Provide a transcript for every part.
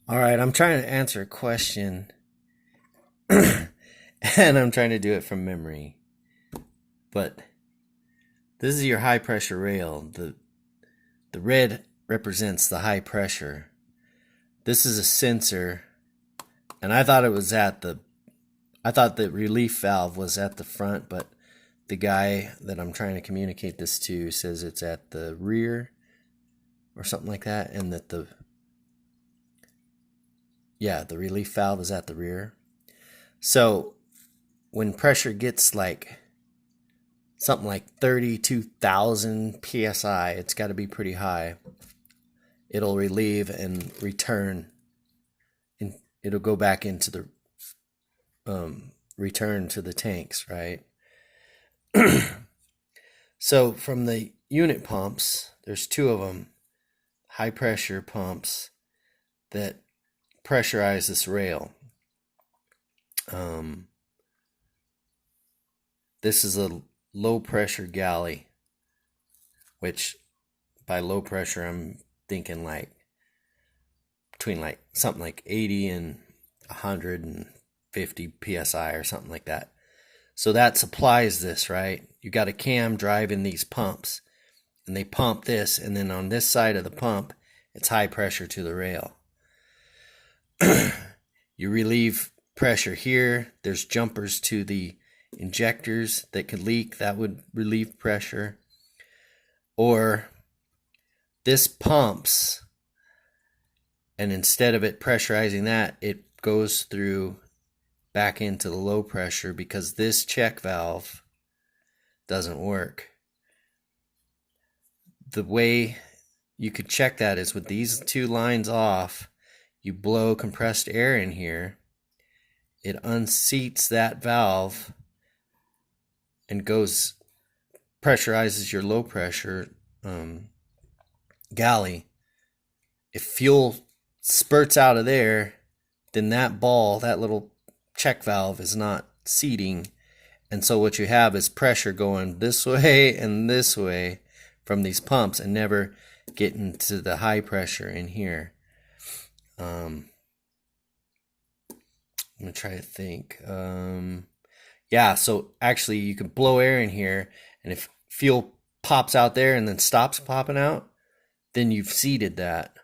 All right, I'm trying to answer a question and I'm trying to do it from memory. But this is your high pressure rail. The red represents the high pressure. This is a sensor, and I thought the relief valve was at the front, but the guy that I'm trying to communicate this to says it's at the rear or something like that, and that the relief valve is at the rear. So when pressure gets like something like 32,000 psi, it's got to be pretty high. It'll relieve and return, and it'll go back into the return to the tanks, right? So from the unit pumps, there's two of them, high pressure pumps that pressurize this rail. This is a low pressure galley, which by low pressure I'm thinking like between like something like 80 and 150 psi or something like that. So that supplies this, right? You got a cam driving these pumps, and they pump this, and then on this side of the pump, it's high pressure to the rail. You relieve pressure here. There's jumpers to the injectors that could leak. That would relieve pressure. Or this pumps, and instead of it pressurizing that, it goes through back into the low pressure because this check valve doesn't work. The way you could check that is with these two lines off, you blow compressed air in here, it unseats that valve and pressurizes your low pressure galley. If fuel spurts out of there, then that little check valve is not seating, and so what you have is pressure going this way and this way from these pumps and never getting to the high pressure in here. I'm gonna try to think. So actually you can blow air in here, and if fuel pops out there and then stops popping out, then you've seated that.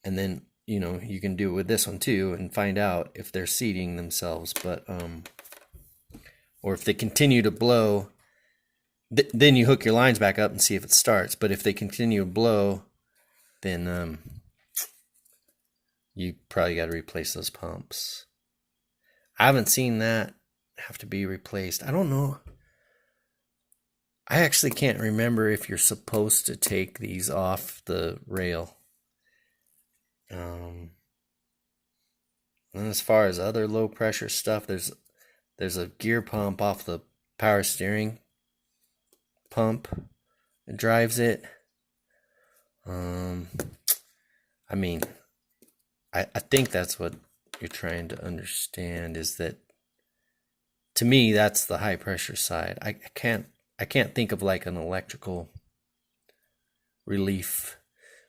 And then you can do it with this one too and find out if they're seating themselves. But or if they continue to blow, then you hook your lines back up and see if it starts. But if they continue to blow, then you probably got to replace those pumps. I haven't seen that have to be replaced. I don't know. I actually can't remember if you're supposed to take these off the rail. And as far as other low pressure stuff, there's a gear pump off the power steering pump that drives it. I mean, I think that's what you're trying to understand, is that to me that's the high pressure side. I can't think of like an electrical relief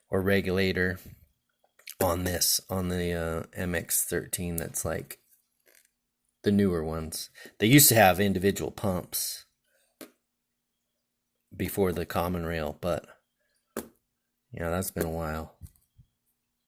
or regulator on the MX-13 that's like the newer ones. They used to have individual pumps before the common rail, but that's been a while.